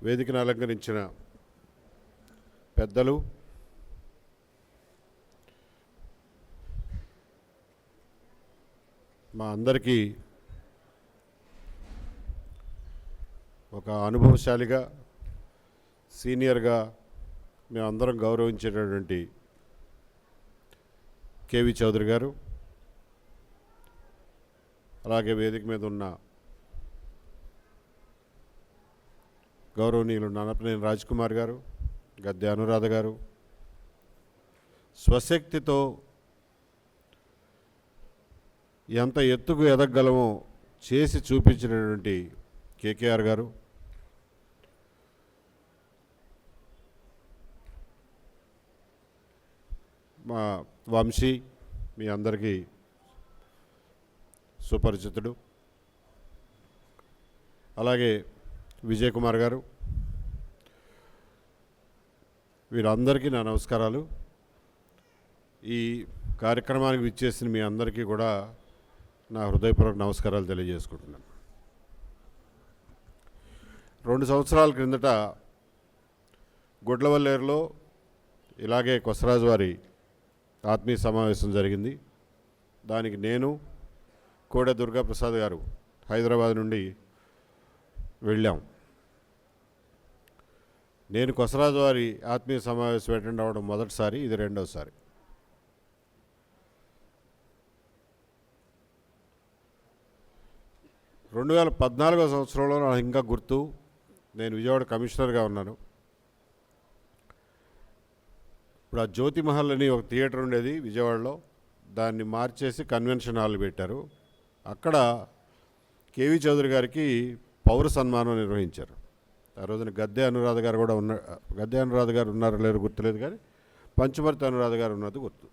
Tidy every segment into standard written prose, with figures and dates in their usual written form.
వేదికను అలంకరించిన పెద్దలు, మా అందరికీ ఒక అనుభవశాలిగా, సీనియర్గా మేమందరం గౌరవించేటటువంటి కేవి చౌదరి గారు, అలాగే వేదిక మీద ఉన్న గౌరవనీయులు నన్నపనేని రాజ్ కుమార్ గారు, గద్దె అనురాధ గారు, స్వశక్తితో ఎంత ఎత్తుకు ఎదగలమో చేసి చూపించినటువంటి కేకేఆర్ గారు, మా వంశీ మీ అందరికీ సుపరిచితుడు, అలాగే విజయ్ కుమార్ గారు, వీరందరికీ నా నమస్కారాలు. ఈ కార్యక్రమానికి విచ్చేసిన మీ అందరికీ కూడా నా హృదయపూర్వక నమస్కారాలు తెలియజేసుకుంటున్నాను. 2 సంవత్సరాల క్రిందట గుడ్లవల్లేరులో ఇలాగే కొసరాజు వారి ఆత్మీయ సమావేశం జరిగింది. దానికి నేను, కోడె దుర్గాప్రసాద్ గారు హైదరాబాద్ నుండి వెళ్ళాం. నేను కొసరాజు వారి ఆత్మీయ సమావేశం అటెండ్ అవ్వడం మొదటిసారి, ఇది రెండవసారి. రెండు 2014 సంవత్సరంలో నాకు ఇంకా గుర్తు, నేను విజయవాడ కమిషనర్గా ఉన్నాను. ఇప్పుడు ఆ జ్యోతి మహల్ అని ఒక థియేటర్ ఉండేది విజయవాడలో, దాన్ని మార్చేసి కన్వెన్షన్ హాల్ పెట్టారు. అక్కడ కేవి చౌదరి గారికి పౌర సన్మానం నిర్వహించారు. ఆ రోజున గద్దె అనురాధ గారు కూడా గద్దె అనురాధ గారు ఉన్నారో లేరు గుర్తులేదు, కానీ పంచమర్తి అనురాధ గారు ఉన్నది గుర్తు.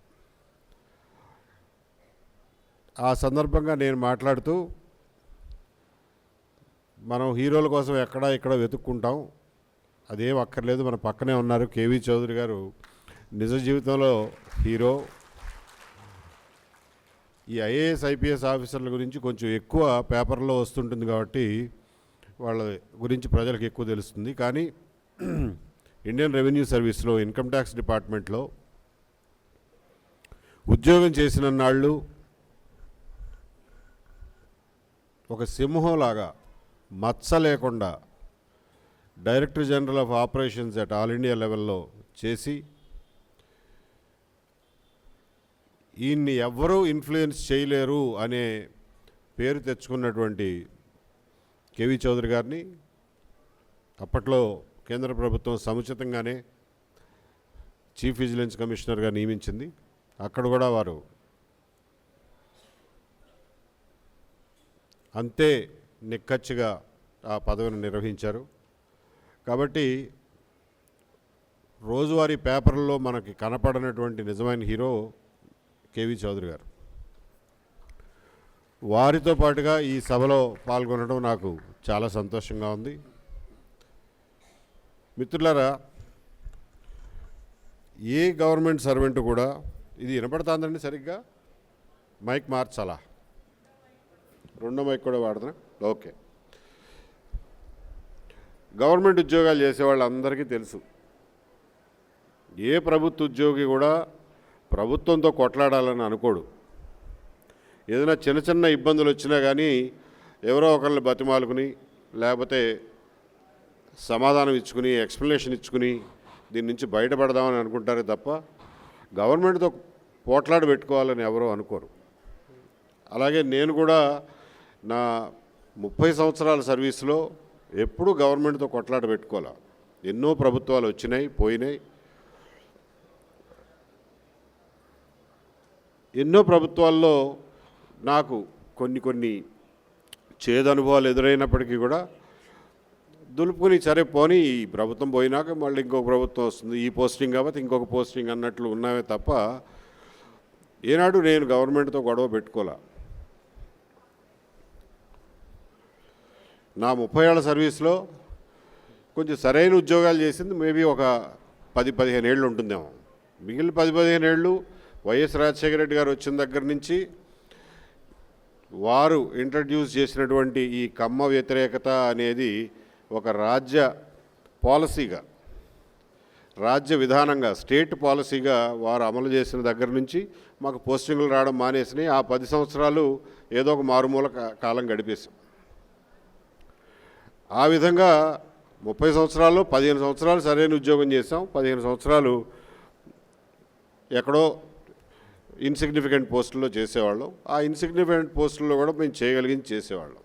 ఆ సందర్భంగా నేను మాట్లాడుతూ, మనం హీరోల కోసం ఎక్కడా ఇక్కడ వెతుక్కుంటాం, అదేం అక్కర్లేదు, మన పక్కనే ఉన్నారు కేవి చౌదరి గారు, నిజ జీవితంలో హీరో. ఈ ఐఏఎస్ ఐపీఎస్ ఆఫీసర్ల గురించి కొంచెం ఎక్కువ పేపర్లో వస్తుంటుంది కాబట్టి వాళ్ళ గురించి ప్రజలకు ఎక్కువ తెలుస్తుంది. కానీ ఇండియన్ రెవెన్యూ సర్వీస్లో, ఇన్కమ్ ట్యాక్స్ డిపార్ట్మెంట్లో ఉద్యోగం చేసిన నాళ్ళు ఒక సింహంలాగా మచ్చ లేకుండా director general of operations at all India లెవెల్లో చేసి, ఈయన్ని ఎవ్వరూ ఇన్ఫ్లుయెన్స్ చేయలేరు అనే పేరు తెచ్చుకున్నటువంటి కేవి చౌదరి గారిని అప్పట్లో కేంద్ర ప్రభుత్వం సముచితంగానే చీఫ్ విజిలెన్స్ కమిషనర్గా నియమించింది. అక్కడ కూడా వారు అంతే నిక్కచ్చిగా ఆ పదవిని నిర్వహించారు. కాబట్టి రోజువారీ పేపర్లలో మనకి కనపడనటువంటి నిజమైన హీరో కేవి చౌదరి గారు. వారితో పాటుగా ఈ సభలో పాల్గొనడం నాకు చాలా సంతోషంగా ఉంది. మిత్రులారా, ఏ గవర్నమెంట్ సర్వెంట్ కూడా, ఇది వినపడుతుందండి సరిగ్గా, మైక్ మార్చాలా, రెండో మైక్ కూడా వాడుతున్నా, ఓకే. గవర్నమెంట్ ఉద్యోగాలు చేసే వాళ్ళందరికీ తెలుసు, ఏ ప్రభుత్వ ఉద్యోగి కూడా ప్రభుత్వంతో కొట్లాడాలని అనుకోడు. ఏదైనా చిన్న చిన్న ఇబ్బందులు వచ్చినా కానీ ఎవరో ఒకరిని బతిమాలుకుని, లేకపోతే సమాధానం ఇచ్చుకుని, ఎక్స్ప్లెనేషన్ ఇచ్చుకుని దీని నుంచి బయటపడదామని అనుకుంటారే తప్ప గవర్నమెంట్తో పోట్లాడ పెట్టుకోవాలని ఎవరో అనుకోరు. అలాగే నేను కూడా నా 30 సంవత్సరాల సర్వీస్లో ఎప్పుడూ గవర్నమెంట్తో కొట్లాట పెట్టుకోవాలి. ఎన్నో ప్రభుత్వాలు వచ్చినాయి, పోయినాయి. ఎన్నో ప్రభుత్వాల్లో నాకు కొన్ని చేదు అనుభవాలు ఎదురైనప్పటికీ కూడా దులుపుకుని, సరే పోనీ ఈ ప్రభుత్వం పోయినాక మళ్ళీ ఇంకొక ప్రభుత్వం వస్తుంది, ఈ పోస్టింగ్ కాబట్టి ఇంకొక పోస్టింగ్ అన్నట్లు ఉన్నావే తప్ప ఏనాడు నేను గవర్నమెంట్తో గొడవ పెట్టుకోలే. నా 30 ఏళ్ల సర్వీస్లో కొంచెం సరైన ఉద్యోగాలు చేసింది మేబీ ఒక 10-15 ఏళ్ళు ఉంటుందేమో. మిగిలిన 10-15 ఏళ్ళు వైఎస్ రాజశేఖర రెడ్డి గారు వచ్చిన దగ్గర నుంచి వారు ఇంట్రడ్యూస్ చేసినటువంటి ఈ కమ్మ వ్యతిరేకత అనేది ఒక రాజ్య పాలసీగా, రాజ్య విధానంగా, స్టేట్ పాలసీగా వారు అమలు చేసిన దగ్గర నుంచి మాకు పోస్టింగులు రావడం మానేసినాయి. ఆ 10 సంవత్సరాలు ఏదో ఒక మారుమూల కాలం గడిపేశాం. ఆ విధంగా 30 సంవత్సరాల్లో 15 సంవత్సరాలు సరైన ఉద్యోగం చేసాం. 15 సంవత్సరాలు ఎక్కడో ఇన్సిగ్నిఫికెంట్ పోస్టుల్లో చేసేవాళ్ళం. ఆ ఇన్సిగ్నిఫికెంట్ పోస్టుల్లో కూడా మేము చేయగలిగింది చేసేవాళ్ళం.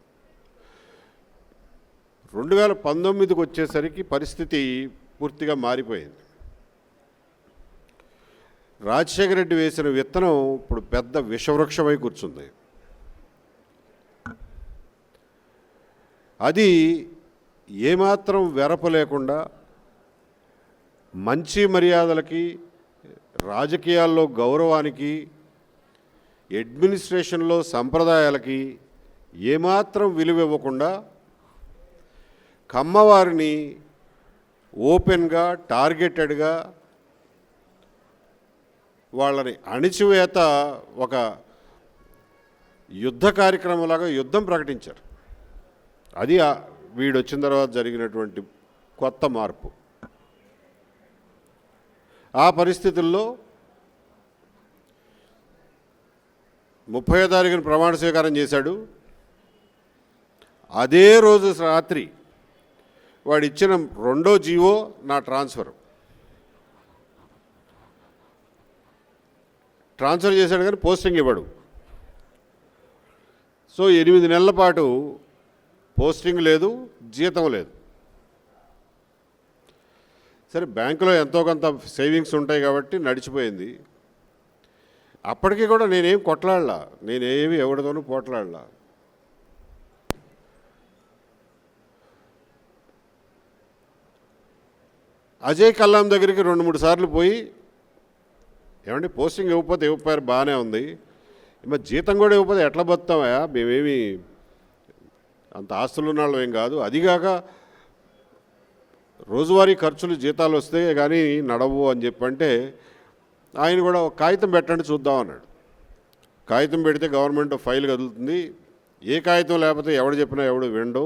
2019కి వచ్చేసరికి పరిస్థితి పూర్తిగా మారిపోయింది. రాజశేఖర రెడ్డి వేసిన విత్తనం ఇప్పుడు పెద్ద విషవృక్షమై కూర్చుంది. అది ఏమాత్రం వెరప లేకుండా మంచి మర్యాదలకి, రాజకీయాల్లో గౌరవానికి, అడ్మినిస్ట్రేషన్లో సంప్రదాయాలకి ఏమాత్రం విలువ ఇవ్వకుండా కమ్మవారిని ఓపెన్గా, టార్గెటెడ్గా వాళ్ళని అణిచివేత ఒక యుద్ధ కార్యక్రమంలాగా యుద్ధం ప్రకటించారు. అది వీడు వచ్చిన తర్వాత జరిగినటువంటి కొత్త మార్పు. ఆ పరిస్థితుల్లో 30వ తారీఖున ప్రమాణ స్వీకారం చేశాడు. అదే రోజు రాత్రి వాడు ఇచ్చిన రెండో జీవో నా ట్రాన్స్ఫర్ చేశాడు, కానీ పోస్టింగ్ ఇవ్వడు. సో 8 నెలల పాటు పోస్టింగ్ లేదు, జీతం లేదు. సరే, బ్యాంకులో ఎంతో కొంత సేవింగ్స్ ఉంటాయి కాబట్టి నడిచిపోయింది. అప్పటికీ కూడా నేనేం కొట్లాడలా, నేనేమి ఎవరితోనూ పోట్లాడలా. అజయ్ కల్లాం దగ్గరికి 2-3 సార్లు పోయి, ఏమంటే పోస్టింగ్ ఇవ్వకపోతే ఇవ్వకపోయారు, బాగానే ఉంది, మరి జీతం కూడా ఇవ్వకపోతే ఎట్లా బతుకుతామా, మేమేమి అంత ఆస్తులు ఉన్న వాళ్ళం ఏం కాదు, అదిగాక రోజువారీ ఖర్చులు జీతాలు వస్తే కానీ నడవు అని చెప్పంటే ఆయన కూడా ఒక కాగితం పెట్టండి చూద్దాం అన్నాడు. కాగితం పెడితే గవర్నమెంట్ ఫైల్ కదులుతుంది, ఏ కాగితం లేకపోతే ఎవడు చెప్పినా ఎవడు వినడు,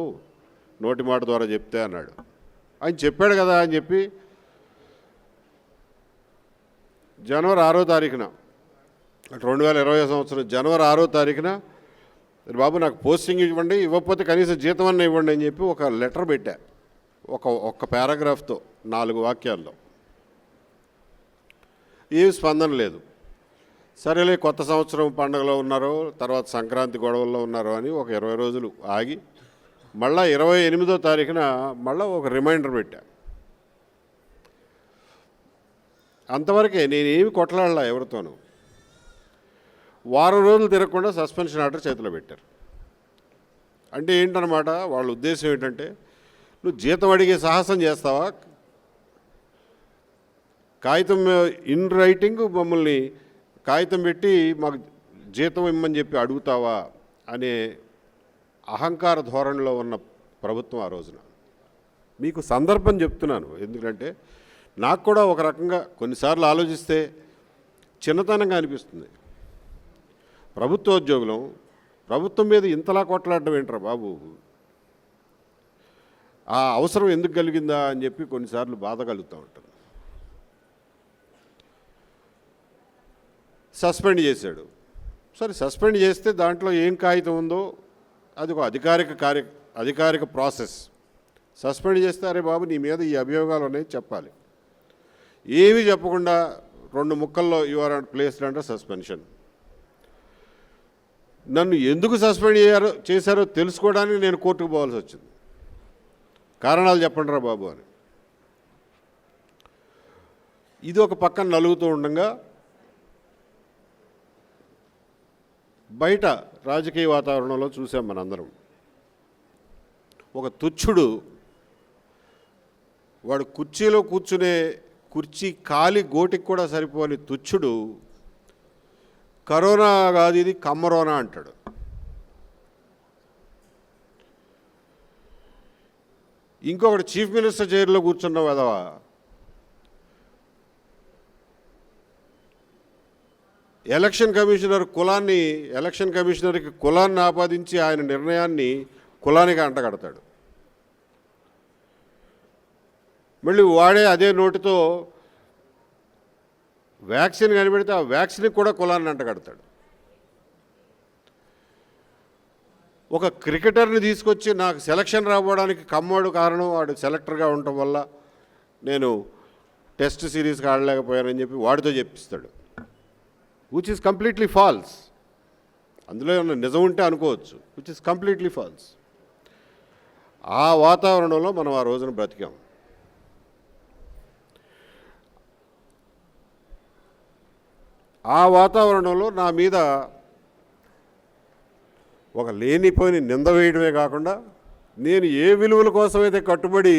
నోటి మాట ద్వారా చెప్తే అన్నాడు. ఆయన చెప్పాడు కదా అని చెప్పి జనవరి 6వ తారీఖున 2020 సంవత్సరం జనవరి 6వ తారీఖున, బాబు నాకు పోస్టింగ్ ఇవ్వండి, ఇవ్వకపోతే కనీసం జీతం అన్న ఇవ్వండి అని చెప్పి ఒక లెటర్ పెట్టా, ఒక్క పారాగ్రాఫ్తో 4 వాక్యాల్లో. ఏమి స్పందన లేదు. సరేలే, కొత్త సంవత్సరం పండుగలో ఉన్నారో, తర్వాత సంక్రాంతి గొడవల్లో ఉన్నారో అని ఒక 20 రోజులు ఆగి మళ్ళా 28వ తారీఖున మళ్ళీ ఒక రిమైండర్ పెట్టా. అంతవరకే, నేనేమి కొట్లాడలా ఎవరితోనూ. వారం రోజులు తిరగకుండా సస్పెన్షన్ ఆర్డర్ చేతిలో పెట్టారు. అంటే ఏంటన్నమాట, వాళ్ళ ఉద్దేశం ఏంటంటే, నువ్వు జీతం అడిగే సాహసం చేస్తావా, కాగితం ఇన్ రైటింగ్ మమ్మల్ని కాగితం పెట్టి మాకు జీతం ఇమ్మని చెప్పి అడుగుతావా అనే అహంకార ధోరణిలో ఉన్న ప్రభుత్వం ఆ రోజున. మీకు సందర్భం చెప్తున్నాను, ఎందుకంటే నాకు కూడా ఒక రకంగా కొన్నిసార్లు ఆలోచిస్తే చిన్నతనంగా అనిపిస్తుంది. ప్రభుత్వోద్యోగులం, ప్రభుత్వం మీద ఇంతలా కొట్లాడడం ఏంట్రా బాబు, ఆ అవసరం ఎందుకు కలిగిందా అని చెప్పి కొన్నిసార్లు బాధ కలుగుతూ ఉంటుంది. సస్పెండ్ చేశాడు. సరే, సస్పెండ్ చేస్తే దాంట్లో ఏం కాగితం ఉందో అది ఒక అధికారిక ప్రాసెస్. సస్పెండ్ చేస్తే అరే బాబు నీ మీద ఈ అభియోగాలు ఉన్నాయి చెప్పాలి. ఏమీ చెప్పకుండా 2 ముక్కల్లో you are placed under suspension. నన్ను ఎందుకు సస్పెండ్ చేశారో తెలుసుకోవడానికి నేను కోర్టుకు పోవాల్సి వచ్చింది. కారణాలు చెప్పండి రా బాబు అని. ఇది ఒక పక్కన నలుగుతూ ఉండగా బయట రాజకీయ వాతావరణంలో చూసాం మనందరం. ఒక తుచ్చుడు, వాడు కుర్చీలో కూర్చునే కుర్చీ కాలి గోటికి కూడా సరిపోని తుచ్చుడు కరోనా కాదు ఇది కమ్మరోనా అంటాడు. ఇంకొకటి చీఫ్ మినిస్టర్ చైర్లో కూర్చున్న వదవ ఎలక్షన్ కమిషనర్కి కులాన్ని ఆపాదించి ఆయన నిర్ణయాన్ని కులానికి అంటగడతాడు. మళ్ళీ వాడే అదే నోటితో వ్యాక్సిన్ కనిపెడితే ఆ వ్యాక్సిన్కి కూడా కులాన్ని అంటగడతాడు. ఒక క్రికెటర్ని తీసుకొచ్చి నాకు సెలక్షన్ రావడానికి కమ్మోడు కారణం, వాడు సెలెక్టర్గా ఉండటం వల్ల నేను టెస్ట్ సిరీస్కి ఆడలేకపోయానని చెప్పి వాడితో చెప్పిస్తాడు, విచ్ ఈజ్ కంప్లీట్లీ ఫాల్స్. అందులో ఏమన్నా నిజం ఉంటే అనుకోవచ్చు, విచ్ ఈజ్ కంప్లీట్లీ ఫాల్స్. ఆ వాతావరణంలో మనం ఆ రోజున బ్రతికాం. ఆ వాతావరణంలో నా మీద ఒక లేనిపోయిన నింద వేయడమే కాకుండా, నేను ఏ విలువల కోసమైతే కట్టుబడి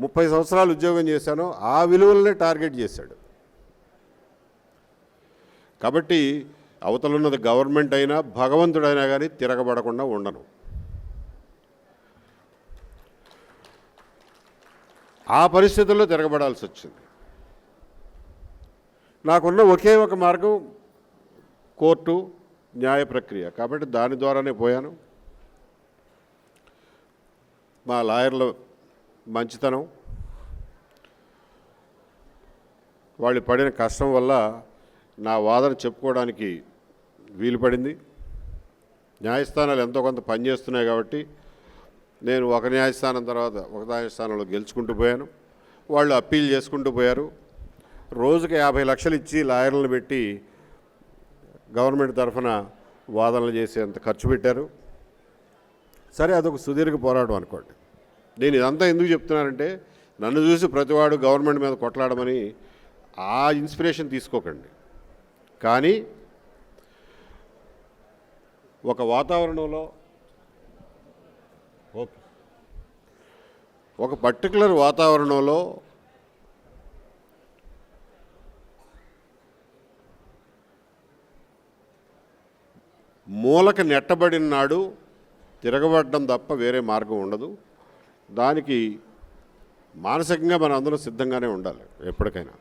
30 సంవత్సరాలు ఉద్యోగం చేశానో ఆ విలువలనే టార్గెట్ చేశాడు. కాబట్టి అవతలున్నది గవర్నమెంట్ అయినా భగవంతుడైనా కానీ తిరగబడకుండా ఉండను. ఆ పరిస్థితుల్లో తిరగబడాల్సి వచ్చింది. నాకున్న ఒకే ఒక మార్గం కోర్టు, న్యాయ ప్రక్రియ. కాబట్టి దాని ద్వారానే పోయాను. మా లాయర్ల మంచితనం, వాళ్ళు పడిన కష్టం వల్ల నా వాదన చెప్పుకోవడానికి వీలు పడింది. న్యాయస్థానాలు ఎంతో కొంత పనిచేస్తున్నాయి కాబట్టి నేను ఒక న్యాయస్థానం తర్వాత ఒక న్యాయస్థానంలో గెలుచుకుంటూ పోయాను. వాళ్ళు అప్పీల్ చేసుకుంటూ పోయారు. రోజుకి 50 లక్షలు ఇచ్చి లాయర్లను పెట్టి గవర్నమెంట్ తరఫున వాదనలు చేసేంత ఖర్చు పెట్టారు. సరే, అదొక సుదీర్ఘ పోరాటం అనుకోండి. నేను ఇదంతా ఎందుకు చెప్తున్నానంటే, నన్ను చూసి ప్రతివాడు గవర్నమెంట్ మీద కొట్లాడమని ఆ ఇన్స్పిరేషన్ తీసుకోకండి. కానీ ఒక వాతావరణంలో, ఒక పర్టికులర్ వాతావరణంలో మూలక నెట్టబడిన నాడు తిరగబడడం తప్ప వేరే మార్గం ఉండదు. దానికి మానసికంగా మనం అందరం సిద్ధంగానే ఉండాలి ఎప్పటికైనా.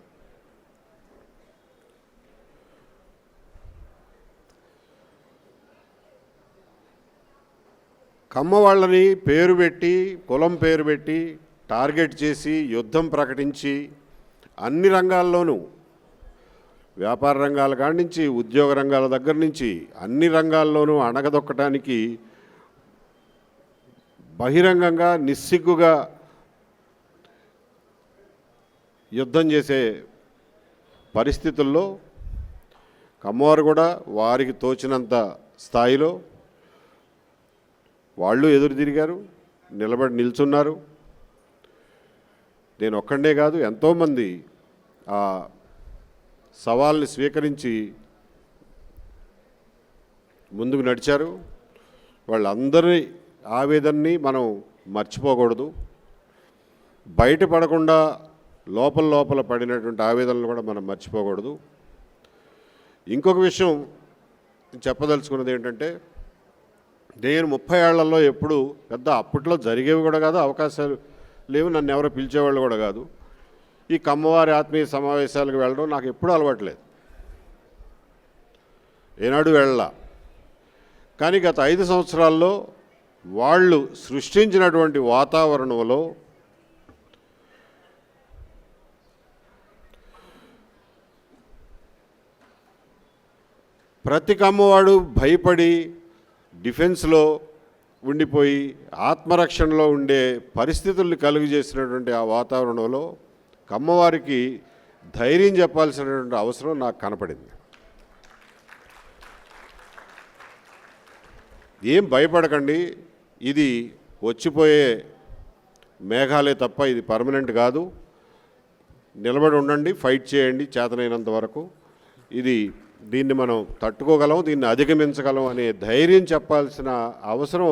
కమ్మ వాళ్ళని పేరు పెట్టి, కులం పేరు పెట్టి టార్గెట్ చేసి యుద్ధం ప్రకటించి అన్ని రంగాల్లోనూ, వ్యాపార రంగాల కాడి నుంచి ఉద్యోగ రంగాల దగ్గర నుంచి అన్ని రంగాల్లోనూ అణగదొక్కటానికి బహిరంగంగా నిస్సిగ్గుగా యుద్ధం చేసే పరిస్థితుల్లో కమ్మవారు కూడా వారికి తోచినంత స్థాయిలో వాళ్ళు ఎదురు తిరిగారు, నిల్చున్నారు. నేను ఒక్కడే కాదు, ఎంతోమంది ఆ సవాల్ని స్వీకరించి ముందుకు నడిచారు. వాళ్ళందరి ఆవేదనని మనం మర్చిపోకూడదు. బయటపడకుండా లోపల పడినటువంటి ఆవేదనలు కూడా మనం మర్చిపోకూడదు. ఇంకొక విషయం చెప్పదలుచుకున్నది ఏంటంటే, నేను 30 ఏళ్లలో ఎప్పుడు పెద్ద అప్పట్లో జరిగేవి కూడా కాదు, అవకాశాలు లేవు, నన్ను ఎవరో పిలిచేవాళ్ళు కూడా కాదు. ఈ కమ్మవారి ఆత్మీయ సమావేశాలకు వెళ్ళడం నాకు ఎప్పుడూ అలవాట్లేదు, ఏనాడు వెళ్ళలా. కానీ గత 5 సంవత్సరాల్లో వాళ్ళు సృష్టించినటువంటి వాతావరణంలో ప్రతి కమ్మవాడు భయపడి డిఫెన్స్లో ఉండిపోయి ఆత్మరక్షణలో ఉండే పరిస్థితుల్ని కలుగు చేసినటువంటి ఆ వాతావరణంలో కమ్మవారికి ధైర్యం చెప్పాల్సినటువంటి అవసరం నాకు కనపడింది. ఏం భయపడకండి, ఇది వచ్చిపోయే మేఘాలే తప్ప ఇది పర్మనెంట్ కాదు, నిలబడి ఉండండి, ఫైట్ చేయండి చేతనైనంత వరకు, దీన్ని మనం తట్టుకోగలం, దీన్ని అధిగమించగలం అనే ధైర్యం చెప్పాల్సిన అవసరం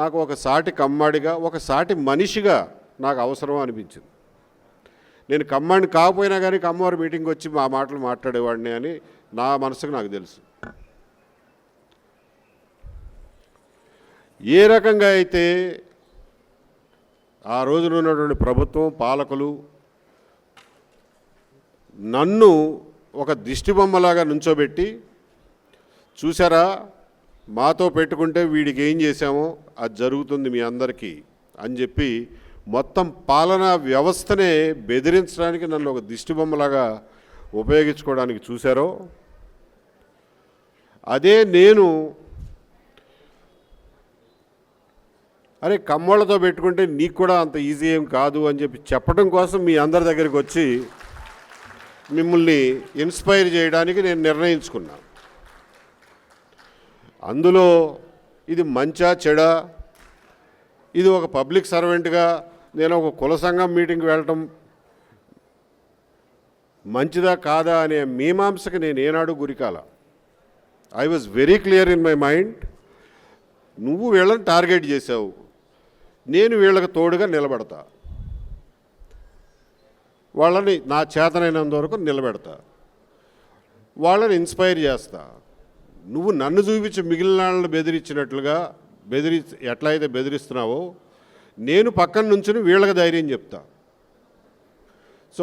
నాకు ఒక సాటి కమ్మాడిగా, ఒక సాటి మనిషిగా నాకు అవసరం అనిపించింది. నేను కమ్మాడిని కాకపోయినా కానీ కమ్మవారి మీటింగ్కి వచ్చి మా మాటలు మాట్లాడేవాడిని అని నా మనసుకు నాకు తెలుసు. ఏ రకంగా అయితే ఆ రోజున ఉన్నటువంటి ప్రభుత్వం, పాలకులు నన్ను ఒక దిష్టిబొమ్మలాగా నుంచోబెట్టి, చూసారా మాతో పెట్టుకుంటే వీడికి ఏం చేశామో అది జరుగుతుంది మీ అందరికీ అని చెప్పి మొత్తం పాలనా వ్యవస్థనే బెదిరించడానికి నన్ను ఒక దిష్టిబొమ్మలాగా ఉపయోగించుకోవడానికి చూశారో, అదే నేను అరే కమ్మోళ్ళతో పెట్టుకుంటే నీకు కూడా అంత ఈజీ ఏం కాదు అని చెప్పి చెప్పడం కోసం మీ అందరి దగ్గరికి వచ్చి మిమ్మల్ని ఇన్స్పైర్ చేయడానికి నేను నిర్ణయించుకున్నా. అందులో ఇది మంచా చెడా, ఇది ఒక పబ్లిక్ సర్వెంట్గా నేను ఒక కుల సంఘం మీటింగ్కి వెళ్ళటం మంచిదా కాదా అనే మీమాంసకి నేను ఏనాడు గురికాల. I was very clear in my mind. నువ్వు వీళ్ళని టార్గెట్ చేసావు, నేను వీళ్ళకి తోడుగా నిలబడతా, వాళ్ళని నా చేతనైనంత వరకు నిలబెడతా, వాళ్ళని ఇన్స్పైర్ చేస్తా. నువ్వు నన్ను చూపించి మిగిలిన వాళ్ళని బెదిరించినట్లుగా ఎట్లయితే బెదిరిస్తున్నావో నేను పక్కన నుంచుని వీళ్ళకి ధైర్యం చెప్తా. సో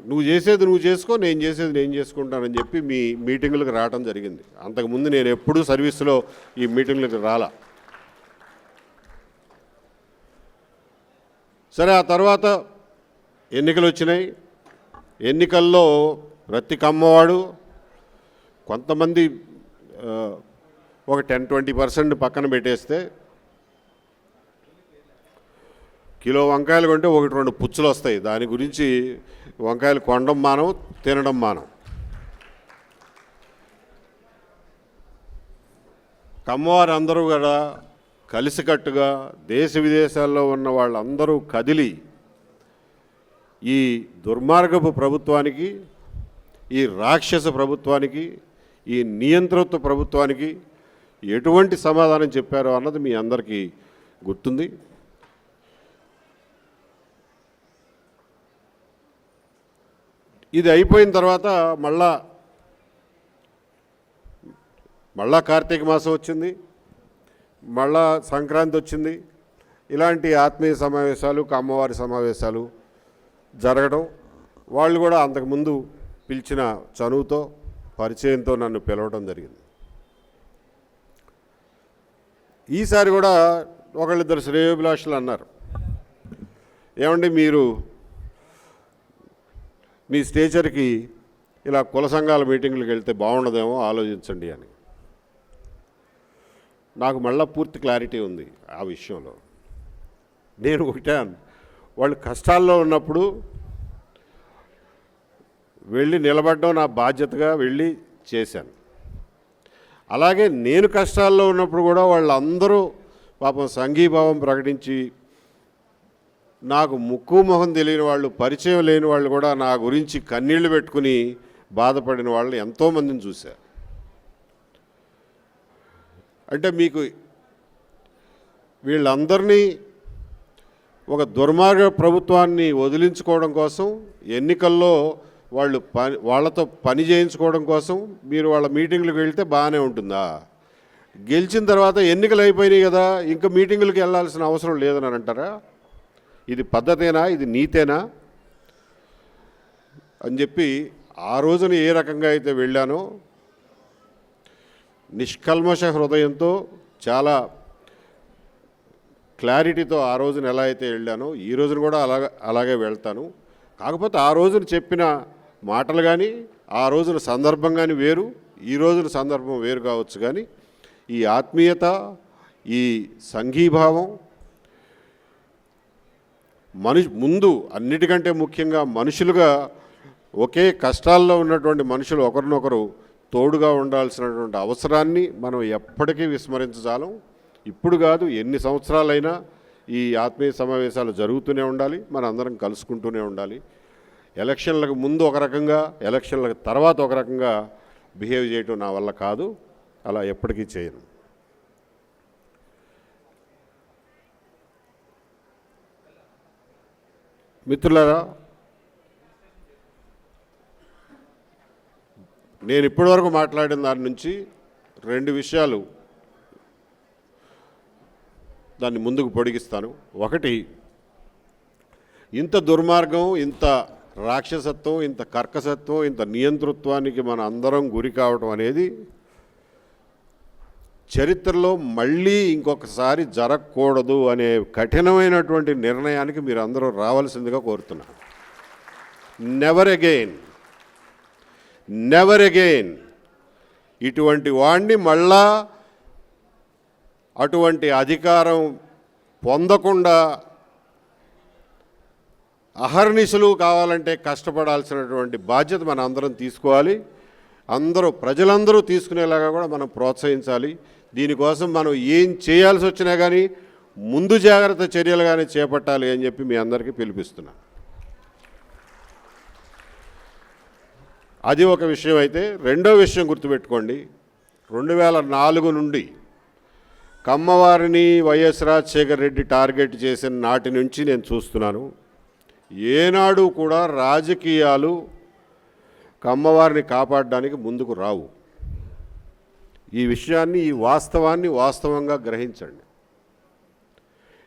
నువ్వు చేసేది నువ్వు చేసుకో, నేను చేసేది నేను చేసుకుంటానని చెప్పి మీ మీటింగులకు రావడం జరిగింది. అంతకుముందు నేను ఎప్పుడూ సర్వీస్లో ఈ మీటింగులకు రాలా. సరే, ఆ తర్వాత ఎన్నికలు వచ్చినాయి. ఎన్నికల్లో ప్రతి కమ్మవాడు కొంతమంది ఒక 10-20% పక్కన పెట్టేస్తే కిలో వంకాయలు కొంటే 1-2 పుచ్చులు వస్తాయి. దాని గురించి వంకాయలు కొనడం మానం, తినడం మానం. కమ్మవారు అందరూ కూడా కలిసికట్టుగా దేశ విదేశాల్లో ఉన్న వాళ్ళందరూ కదిలి ఈ దుర్మార్గపు ప్రభుత్వానికి, ఈ రాక్షస ప్రభుత్వానికి, ఈ నియంతృత్వ ప్రభుత్వానికి ఎటువంటి సమాధానం చెప్పారో అన్నది మీ అందరికీ గుర్తుంది. ఇది అయిపోయిన తర్వాత మళ్ళా కార్తీక మాసం వచ్చింది, మళ్ళా సంక్రాంతి వచ్చింది. ఇలాంటి ఆత్మీయ సమావేశాలు, అమ్మవారి సమావేశాలు జరగడం, వాళ్ళు కూడా అంతకుముందు పిలిచిన చనువుతో పరిచయంతో నన్ను పిలవడం జరిగింది. ఈసారి కూడా ఒకళ్ళిద్దరు శ్రేయోభిలాషులు అన్నారు, ఏమండి మీరు మీ స్టేచర్కి ఇలా కుల సంఘాల మీటింగ్లకు వెళ్తే బాగుండదేమో ఆలోచించండి అని. నాకు మళ్ళీ పూర్తి క్లారిటీ ఉంది ఆ విషయంలో. నేను ఒకటే వాళ్ళు కష్టాల్లో ఉన్నప్పుడు వెళ్ళి నిలబడడం నా బాధ్యతగా వెళ్ళి చేశాను. అలాగే నేను కష్టాల్లో ఉన్నప్పుడు కూడా వాళ్ళందరూ పాపం సంఘీభావం ప్రకటించి, నాకు ముక్కు మొహం తెలియని వాళ్ళు, పరిచయం లేని వాళ్ళు కూడా నా గురించి కన్నీళ్లు పెట్టుకుని బాధపడిన వాళ్ళని ఎంతోమందిని చూశారు. అంటే మీకు వీళ్ళందరినీ ఒక దుర్మార్గ ప్రభుత్వాన్ని వదిలించుకోవడం కోసం, ఎన్నికల్లో వాళ్ళతో పని చేయించుకోవడం కోసం మీరు వాళ్ళ మీటింగులకు వెళ్తే బాగానే ఉంటుందా? గెలిచిన తర్వాత ఎన్నికలు అయిపోయినాయి కదా, ఇంకా మీటింగులకు వెళ్ళాల్సిన అవసరం లేదని అంటారా? ఇది పద్ధతేనా? ఇది నీతేనా అని చెప్పి ఆ రోజున ఏ రకంగా అయితే వెళ్ళానో, నిష్కల్మష హృదయంతో చాలా క్లారిటీతో ఆ రోజున ఎలా అయితే వెళ్ళానో ఈ రోజున కూడా అలాగే వెళ్తాను. కాకపోతే ఆ రోజున చెప్పిన మాటలు కానీ, ఆ రోజున సందర్భం కానీ వేరు, ఈ రోజున సందర్భం వేరు కావచ్చు. కానీ ఈ ఆత్మీయత, ఈ సంఘీభావం, ముందు అన్నిటికంటే ముఖ్యంగా మనుషులుగా ఒకే కష్టాల్లో ఉన్నటువంటి మనుషులు ఒకరినొకరు తోడుగా ఉండాల్సినటువంటి అవసరాన్ని మనం ఎప్పటికీ విస్మరించజాలం. ఇప్పుడు కాదు, ఎన్ని సంవత్సరాలైనా ఈ ఆత్మీయ సమావేశాలు జరుగుతూనే ఉండాలి, మన అందరం కలుసుకుంటూనే ఉండాలి. ఎలక్షన్లకు ముందు ఒక రకంగా, ఎలక్షన్లకు తర్వాత ఒక రకంగా బిహేవ్ చేయటం నా వల్ల కాదు, అలా ఎప్పటికీ చేయను. మిత్రులారా, నేను ఇప్పటివరకు మాట్లాడిన దాని నుంచి 2 విషయాలు దాన్ని ముందుకు పొడిగిస్తాను. ఒకటి, ఇంత దుర్మార్గం, ఇంత రాక్షసత్వం, ఇంత కర్కసత్వం, ఇంత నియంతృత్వానికి మన అందరం గురి కావటం అనేది చరిత్రలో మళ్ళీ ఇంకొకసారి జరగకూడదు అనే కఠినమైనటువంటి నిర్ణయానికి మీరు అందరూ రావాల్సిందిగా కోరుతున్నాను. నెవర్ అగైన్, నెవర్ అగైన్ ఇటువంటి వాడిని మళ్ళా అటువంటి అధికారం పొందకుండా అహర్నిశలు కావాలంటే కష్టపడాల్సినటువంటి బాధ్యత మన అందరం తీసుకోవాలి. ప్రజలందరూ తీసుకునేలాగా కూడా మనం ప్రోత్సహించాలి. దీనికోసం మనం ఏం చేయాల్సి వచ్చినా కానీ ముందు జాగ్రత్త చర్యలు కానీ చేపట్టాలి అని చెప్పి మీ అందరికీ పిలిపిస్తున్నాను. అది ఒక విషయం అయితే, రెండో విషయం గుర్తుపెట్టుకోండి. 2004 నుండి కమ్మవారిని వైఎస్ రాజశేఖర రెడ్డి టార్గెట్ చేసిన నాటి నుంచి నేను చూస్తున్నాను, ఏనాడు కూడా రాజకీయాలు కమ్మవారిని కాపాడడానికి ముందుకు రావు. ఈ విషయాన్ని, ఈ వాస్తవాన్ని వాస్తవంగా గ్రహించండి.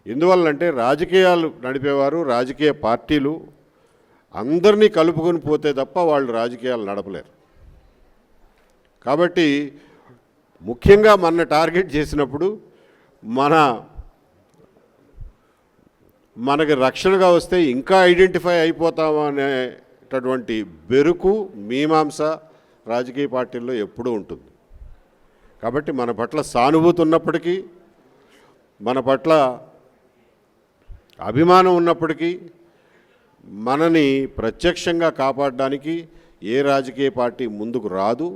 ఎందువల్లంటే రాజకీయాలు నడిపేవారు, రాజకీయ పార్టీలు అందరినీ కలుపుకొని పోతే తప్ప వాళ్ళు రాజకీయాలు నడపలేరు. కాబట్టి ముఖ్యంగా మన టార్గెట్ చేసినప్పుడు మనకి రక్షణగా వస్తే ఇంకా ఐడెంటిఫై అయిపోతామనేటటువంటి బెరుకు, మీమాంస రాజకీయ పార్టీల్లో ఎప్పుడూ ఉంటుంది. కాబట్టి మన పట్ల సానుభూతి ఉన్నప్పటికీ, మన పట్ల అభిమానం ఉన్నప్పటికీ, మనని ప్రత్యక్షంగా కాపాడడానికి ఏ రాజకీయ పార్టీ ముందుకు రాదు.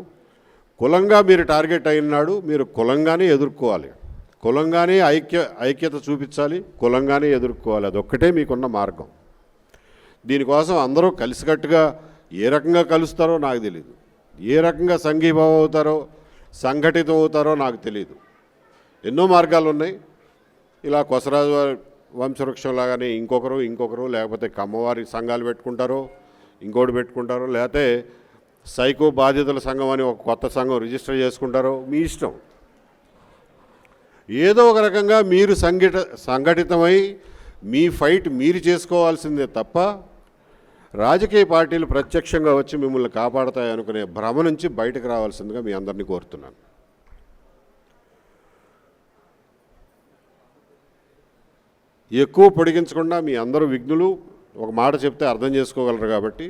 కులంగా మీరు టార్గెట్ అయినాడు, మీరు కులంగానే ఎదుర్కోవాలి, కులంగానే ఐక్యత చూపించాలి, కులంగానే ఎదుర్కోవాలి. అదొక్కటే మీకున్న మార్గం. దీనికోసం అందరూ కలిసికట్టుగా ఏ రకంగా కలుస్తారో నాకు తెలియదు, ఏ రకంగా సంఘీభావం అవుతారో, సంఘటితం అవుతారో నాకు తెలియదు. ఎన్నో మార్గాలు ఉన్నాయి. ఇలా కొసరాజు వారి వంశవృక్షంలాగానే ఇంకొకరు లేకపోతే కమ్మవారి సంఘాలు పెట్టుకుంటారో, ఇంకోటి పెట్టుకుంటారో, లేకపోతే సైకో బాధితుల సంఘం అని ఒక కొత్త సంఘం రిజిస్టర్ చేసుకుంటారో, మీ ఇష్టం. ఏదో ఒక రకంగా మీరు సంఘటితమై మీ ఫైట్ మీరు చేసుకోవాల్సిందే తప్ప రాజకీయ పార్టీలు ప్రత్యక్షంగా వచ్చి మిమ్మల్ని కాపాడతాయి అనుకునే భ్రమ నుంచి బయటకు రావాల్సిందిగా మీ అందరినీ కోరుతున్నాను. ఎక్కువ పొడిగించకుండా, మీ అందరూ విఘ్నులు, ఒక మాట చెప్తే అర్థం చేసుకోగలరు కాబట్టి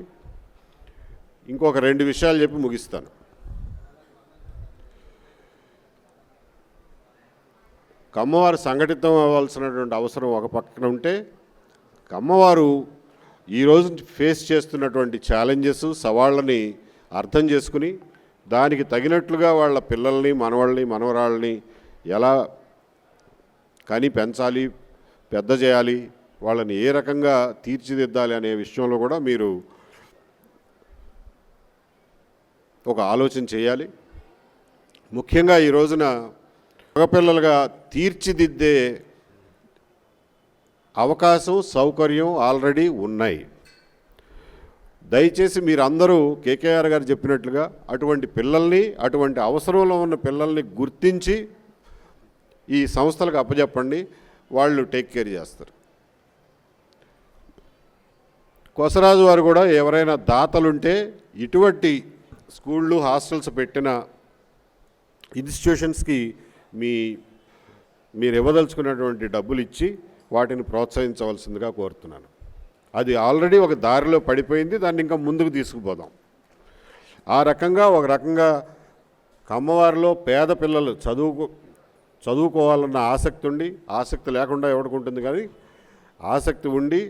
ఇంకొక 2 విషయాలు చెప్పి ముగిస్తాను. కమ్మవారు సంఘటితం అవ్వాల్సినటువంటి అవసరం ఒక పక్కన ఉంటే, కమ్మవారు ఈరోజు ఫేస్ చేస్తున్నటువంటి ఛాలెంజెస్, సవాళ్ళని అర్థం చేసుకుని దానికి తగినట్లుగా వాళ్ళ పిల్లల్ని, మనవాళ్ళని, మనవరాళ్ళని ఎలా పెంచాలి, పెద్ద చేయాలి, వాళ్ళని ఏ రకంగా తీర్చిదిద్దాలి అనే విషయంలో కూడా మీరు ఒక ఆలోచన చేయాలి. ముఖ్యంగా ఈ రోజున మగపిల్లలుగా తీర్చిదిద్దే అవకాశం, సౌకర్యం ఆల్రెడీ ఉన్నాయి. దయచేసి మీరందరూ కేకేఆర్ గారు చెప్పినట్లుగా అటువంటి పిల్లల్ని, అటువంటి అవసరంలో ఉన్న పిల్లల్ని గుర్తించి ఈ సంస్థలకు అప్పచెప్పండి. వాళ్ళు టేక్ కేర్ చేస్తారు. కొసరాజు వారు కూడా ఎవరైనా దాతలుంటే ఇటువంటి స్కూళ్ళు, హాస్టల్స్ పెట్టిన ఇన్స్టిట్యూషన్స్కి మీరు ఇవ్వదలుచుకున్నటువంటి డబ్బులు ఇచ్చి వాటిని ప్రోత్సహించవలసిందిగా కోరుతున్నాను. అది ఆల్రెడీ ఒక దారిలో పడిపోయింది, దాన్ని ఇంకా ముందుకు తీసుకుపోదాం. ఒక రకంగా కమ్మవారిలో పేద పిల్లలు చదువుకోవాలన్న ఆసక్తి లేకుండా ఎవడుకుంటుంది, కానీ ఆసక్తి ఉండి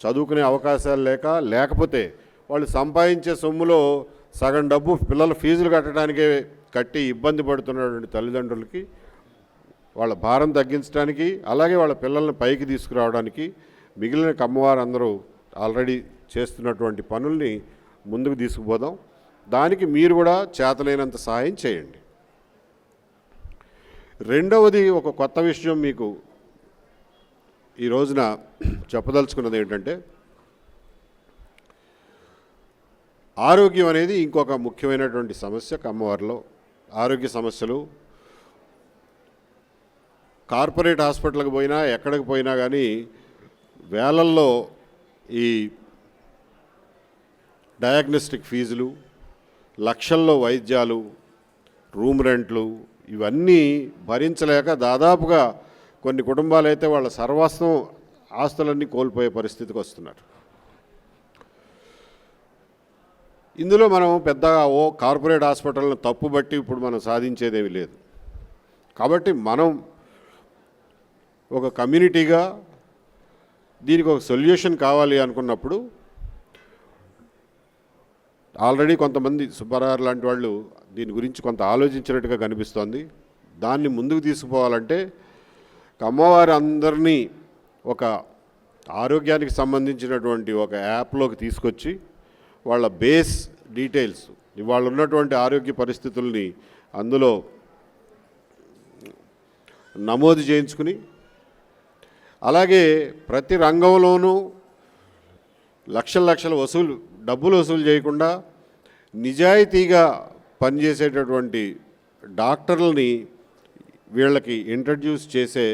చదువుకునే అవకాశాలు లేకపోతే వాళ్ళు సంపాదించే సొమ్ములో సగం డబ్బు పిల్లల ఫీజులు కట్టడానికే కట్టి ఇబ్బంది పడుతున్నటువంటి తల్లిదండ్రులకి వాళ్ళ భారం తగ్గించడానికి, అలాగే వాళ్ళ పిల్లల్ని పైకి తీసుకురావడానికి మిగిలిన కమ్మవారు అందరూ ఆల్రెడీ చేస్తున్నటువంటి పనుల్ని ముందుకు తీసుకుపోదాం. దానికి మీరు కూడా చేతనైనంత సహాయం చేయండి. రెండవది, ఒక కొత్త విషయం మీకు ఈ రోజున చెప్పదలుచుకున్నది ఏంటంటే, ఆరోగ్యం అనేది ఇంకొక ముఖ్యమైనటువంటి సమస్య. కమ్మవారిలో ఆరోగ్య సమస్యలు కార్పొరేట్ హాస్పిటల్కి పోయినా, ఎక్కడికి పోయినా కానీ వేలల్లో ఈ డయాగ్నోస్టిక్ ఫీజులు, లక్షల్లో వైద్యాలు, రూమ్ రెంట్లు, ఇవన్నీ భరించలేక దాదాపుగా కొన్ని కుటుంబాలైతే వాళ్ళ సర్వస్వం ఆస్తులన్నీ కోల్పోయే పరిస్థితికి వస్తున్నారు. ఇందులో మనం పెద్దగా కార్పొరేట్ హాస్పిటల్ని తప్పుబట్టి ఇప్పుడు మనం సాధించేదేమీ లేదు. కాబట్టి మనం ఒక కమ్యూనిటీగా దీనికి ఒక సొల్యూషన్ కావాలి అనుకున్నప్పుడు ఆల్రెడీ కొంతమంది సుబ్బారావు లాంటి వాళ్ళు దీని గురించి కొంత ఆలోచించినట్టుగా కనిపిస్తోంది. దాన్ని ముందుకు తీసుకుపోవాలంటే అమ్మవారి అందరినీ ఒక ఆరోగ్యానికి సంబంధించినటువంటి ఒక యాప్లోకి తీసుకొచ్చి వాళ్ళ బేస్ డీటెయిల్స్, ఇవాళ ఉన్నటువంటి ఆరోగ్య పరిస్థితుల్ని అందులో నమోదు చేయించుకుని, అలాగే ప్రతి రంగంలోనూ లక్షల డబ్బులు వసూలు చేయకుండా నిజాయితీగా పనిచేసేటటువంటి డాక్టర్లని వీళ్ళకి ఇంట్రడ్యూస్ చేసే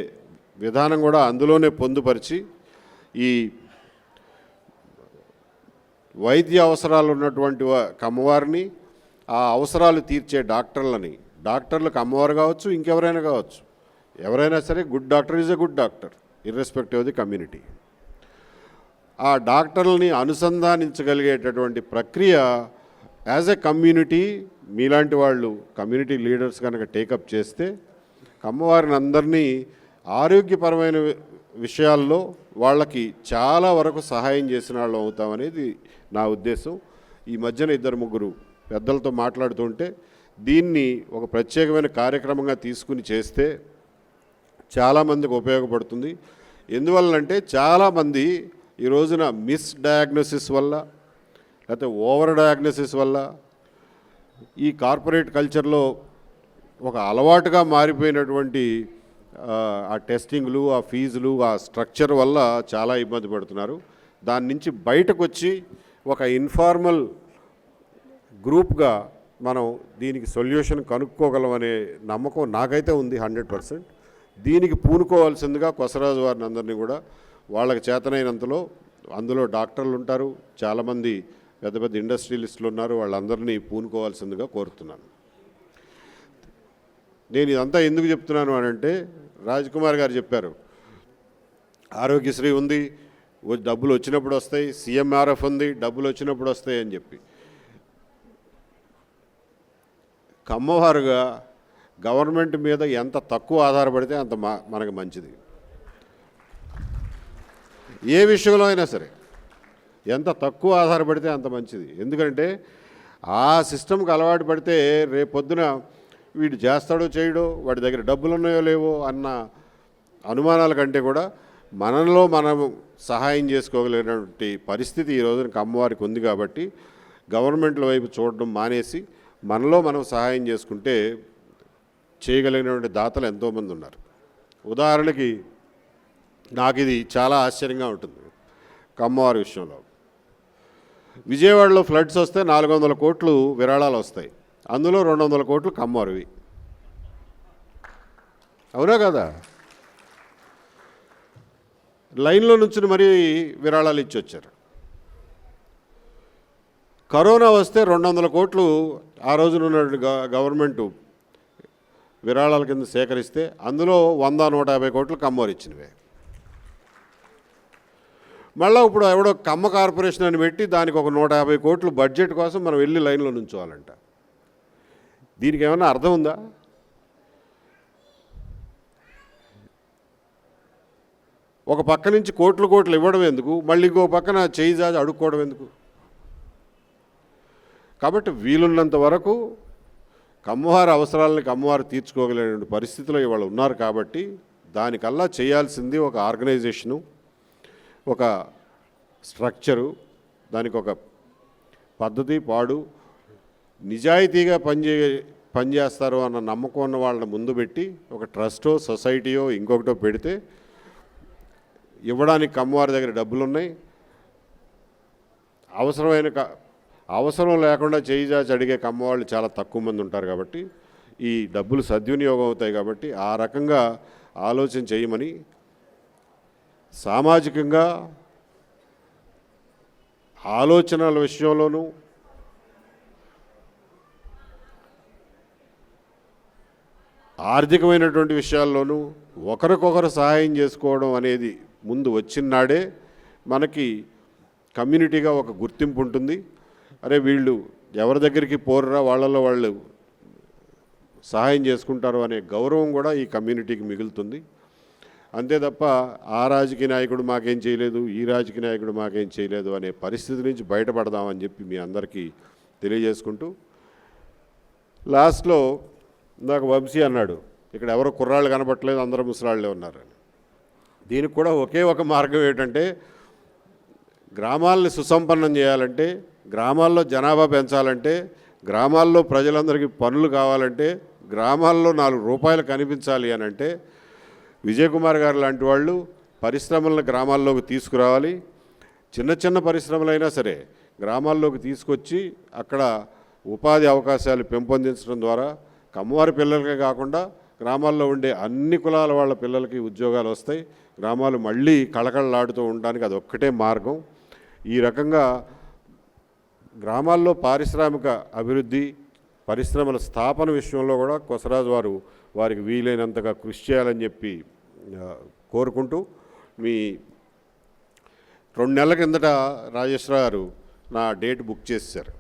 విధానం కూడా అందులోనే పొందుపరిచి ఈ వైద్య అవసరాలు ఉన్నటువంటి అమ్మవారిని, ఆ అవసరాలు తీర్చే డాక్టర్లకు అమ్మవారు కావచ్చు, ఇంకెవరైనా కావచ్చు, ఎవరైనా సరే good doctor is a good doctor irrespective of the community. ఆ డాక్టర్లని అనుసంధానించగలిగేటటువంటి ప్రక్రియ యాజ్ ఎ కమ్యూనిటీ మీలాంటి వాళ్ళు కమ్యూనిటీ లీడర్స్ కనుక టేకప్ చేస్తే అమ్మవారిని అందరినీ ఆరోగ్యపరమైన విషయాల్లో వాళ్ళకి చాలా వరకు సహాయం చేసిన వాళ్ళు అవుతామనేది నా ఉద్దేశం. ఈ మధ్యన 2-3 పెద్దలతో మాట్లాడుతుంటే దీన్ని ఒక ప్రత్యేకమైన కార్యక్రమంగా తీసుకుని చేస్తే చాలామందికి ఉపయోగపడుతుంది. ఎందువల్లంటే చాలామంది ఈ రోజున మిస్ డయాగ్నోసిస్ వల్ల లేకపోతే ఓవర్ డయాగ్నోసిస్ వల్ల ఈ కార్పొరేట్ కల్చర్లో ఒక అలవాటుగా మారిపోయినటువంటి ఆ టెస్టింగ్లు, ఆ ఫీజులు, ఆ స్ట్రక్చర్ వల్ల చాలా ఇబ్బంది పడుతున్నారు. దాని నుంచి బయటకు వచ్చి ఒక ఇన్ఫార్మల్ గ్రూప్గా మనం దీనికి సొల్యూషన్ కనుక్కోగలం అనే నమ్మకం నాకైతే ఉంది 100%. దీనికి పూనుకోవాల్సిందిగా కొసరాజు వారిని అందరినీ కూడా వాళ్ళకి చేతనైనంతలో, అందులో డాక్టర్లు ఉంటారు, చాలామంది పెద్ద పెద్ద ఇండస్ట్రియలిస్టులు ఉన్నారు, వాళ్ళందరినీ పూనుకోవాల్సిందిగా కోరుతున్నాను. నేను ఇదంతా ఎందుకు చెప్తున్నాను అనంటే రాజ్కుమార్ గారు చెప్పారు, ఆరోగ్యశ్రీ ఉంది, డబ్బులు వచ్చినప్పుడు వస్తాయి, సీఎంఆర్ఎఫ్ ఉంది, డబ్బులు వచ్చినప్పుడు వస్తాయి అని చెప్పి. కమ్మవారుగా గవర్నమెంట్ మీద ఎంత తక్కువ ఆధారపడితే అంత మనకు మంచిది. ఏ విషయంలో అయినా సరే ఎంత తక్కువ ఆధారపడితే అంత మంచిది. ఎందుకంటే ఆ సిస్టమ్కి అలవాటు పడితే రేపొద్దున వీడు చేస్తాడో చేయడో, వాడి దగ్గర డబ్బులు ఉన్నాయో లేవో అన్న అనుమానాల కంటే కూడా మనలో మనం సహాయం చేసుకోగలిగినటువంటి పరిస్థితి ఈ రోజున అమ్మవారికి ఉంది. కాబట్టి గవర్నమెంట్ల వైపు చూడడం మానేసి మనలో మనం సహాయం చేసుకుంటే చేయగలిగినటువంటి దాతలు ఎంతోమంది ఉన్నారు. ఉదాహరణకి నాకు ఇది చాలా ఆశ్చర్యంగా ఉంటుంది. అమ్మవారి విషయంలో విజయవాడలో ఫ్లడ్స్ వస్తే 400 కోట్లు విరాళాలు వస్తాయి, అందులో 200 కోట్లు అమ్మవారివి. అవునా కదా? లైన్లో నుంచి మరీ విరాళాలు ఇచ్చి వచ్చారు. కరోనా వస్తే 200 కోట్లు ఆ రోజున ఉన్న గవర్నమెంటు విరాళాల కింద సేకరిస్తే అందులో 100-150 కోట్లు కమ్మవారు ఇచ్చినవే. మళ్ళీ ఇప్పుడు ఎవడో కమ్మ కార్పొరేషన్ అని పెట్టి దానికి ఒక 150 కోట్లు బడ్జెట్ కోసం మనం వెళ్ళి లైన్లో నుంచోవాలంట. దీనికి ఏమన్నా అర్థం ఉందా? ఒక పక్క నుంచి కోట్లు ఇవ్వడం ఎందుకు, మళ్ళీ ఇంకో పక్కన చేయి జాజి అడుక్కోవడం ఎందుకు? కాబట్టి వీలున్నంత వరకు అమ్మవారి అవసరాలని అమ్మవారు తీర్చుకోగలిగిన పరిస్థితిలో ఇవాళ ఉన్నారు. కాబట్టి దానికల్లా చేయాల్సింది ఒక ఆర్గనైజేషను, ఒక స్ట్రక్చరు, దానికి ఒక పద్ధతి పాడు, నిజాయితీగా పనిచేస్తారు అన్న నమ్మకం ఉన్న వాళ్ళని ముందు పెట్టి ఒక ట్రస్టో సొసైటీయో ఇంకొకటో పెడితే ఇవ్వడానికి అమ్మవారి దగ్గర డబ్బులు ఉన్నాయి. అవసరం లేకుండా చేయి చాచి అడిగే అమ్మవాళ్ళు చాలా తక్కువ మంది ఉంటారు. కాబట్టి ఈ డబ్బులు సద్వినియోగం అవుతాయి. కాబట్టి ఆ రకంగా ఆలోచన చేయమని సామాజికంగా ఆలోచనల విషయంలోనూ ఆర్థికమైనటువంటి విషయాల్లోనూ ఒకరికొకరు సహాయం చేసుకోవడం అనేది ముందు వచ్చిన నాడే మనకి కమ్యూనిటీగా ఒక గుర్తింపు ఉంటుంది. అరే వీళ్ళు ఎవరి దగ్గరికి పోరురా, వాళ్ళలో వాళ్ళు సహాయం చేసుకుంటారు అనే గౌరవం కూడా ఈ కమ్యూనిటీకి మిగులుతుంది. అంతే తప్ప ఆ రాజకీయ నాయకుడు మాకేం చేయలేదు, ఈ రాజకీయ నాయకుడు మాకేం చేయలేదు అనే పరిస్థితి నుంచి బయటపడదామని చెప్పి మీ అందరికీ తెలియజేసుకుంటూ, లాస్ట్లో నాకు వంశీ అన్నాడు, ఇక్కడ ఎవరో కుర్రాళ్ళు కనబట్టలేదు, అందరూ ముసలాళ్ళే ఉన్నారని. దీనికి కూడా ఒకే ఒక మార్గం ఏంటంటే, గ్రామాలని సుసంపన్నం చేయాలంటే, గ్రామాల్లో జనాభా పెంచాలంటే, గ్రామాల్లో ప్రజలందరికీ పనులు కావాలంటే, గ్రామాల్లో 4 రూపాయలు కనిపించాలి అని అంటే విజయ్ కుమార్ గారు లాంటి వాళ్ళు పరిశ్రమలను గ్రామాల్లోకి తీసుకురావాలి. చిన్న చిన్న పరిశ్రమలైనా సరే గ్రామాల్లోకి తీసుకొచ్చి అక్కడ ఉపాధి అవకాశాలు పెంపొందించడం ద్వారా కమ్మవారి పిల్లలకే కాకుండా గ్రామాల్లో ఉండే అన్ని కులాల వాళ్ళ పిల్లలకి ఉద్యోగాలు వస్తాయి. గ్రామాలు మళ్ళీ కళకళలాడుతూ ఉండడానికి అది ఒక్కటే మార్గం. ఈ రకంగా గ్రామాల్లో పారిశ్రామిక అభివృద్ధి, పరిశ్రమల స్థాపన విషయంలో కూడా కొసరాజు వారికి వీలైనంతగా కృషి చేయాలని చెప్పి కోరుకుంటూ, మీ 2 నెలల కిందట రాజేశ్వర గారు నా డేట్ బుక్ చేశారు.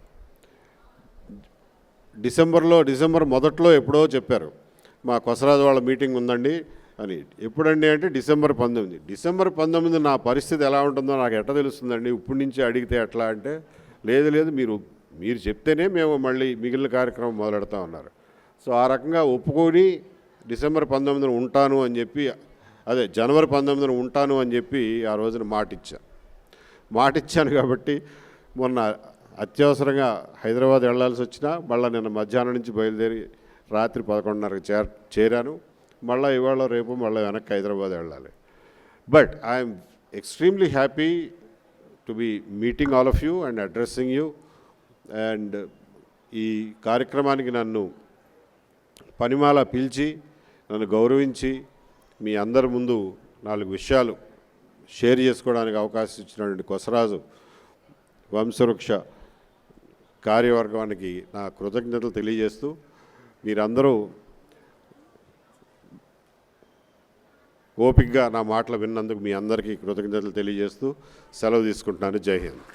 డిసెంబర్ మొదట్లో ఎప్పుడో చెప్పారు, మా కొసరాజు వాళ్ళ మీటింగ్ ఉందండి అని. ఎప్పుడండి అంటే డిసెంబర్ 19 నా పరిస్థితి ఎలా ఉంటుందో నాకు ఎట్లా తెలుస్తుందండి, ఇప్పటి నుంచి అడిగితే ఎట్లా అంటే, లేదు మీరు చెప్తేనే మేము మళ్ళీ మిగిలిన కార్యక్రమం మొదలెడతా ఉన్నారు. సో ఆ రకంగా ఒప్పుకొని డిసెంబర్ 19 ఉంటాను అని చెప్పి, అదే జనవరి 19 ఉంటాను అని చెప్పి ఆ రోజున మాటిచ్చాను. కాబట్టి మొన్న అత్యవసరంగా హైదరాబాద్ వెళ్ళాల్సి వచ్చినా మళ్ళీ నిన్న మధ్యాహ్నం నుంచి బయలుదేరి రాత్రి 11:30కి చేరాను. మళ్ళీ ఇవాళ రేపు మళ్ళీ వెనక్కి హైదరాబాద్ వెళ్ళాలి. But I'm extremely happy to be meeting all of you and addressing you. And ఈ కార్యక్రమానికి నన్ను పనిమాల పిలిచి నన్ను గౌరవించి మీ అందరి ముందు 4 విషయాలు షేర్ చేసుకోవడానికి అవకాశం ఇచ్చినటువంటి కొసరాజు వంశవృక్ష కార్యవర్గానికి నా కృతజ్ఞతలు తెలియజేస్తూ, మీరందరూ ఓపికగా నా మాటలు విన్నందుకు మీ అందరికీ కృతజ్ఞతలు తెలియజేస్తూ సెలవు తీసుకుంటున్నాను. జై హింద్.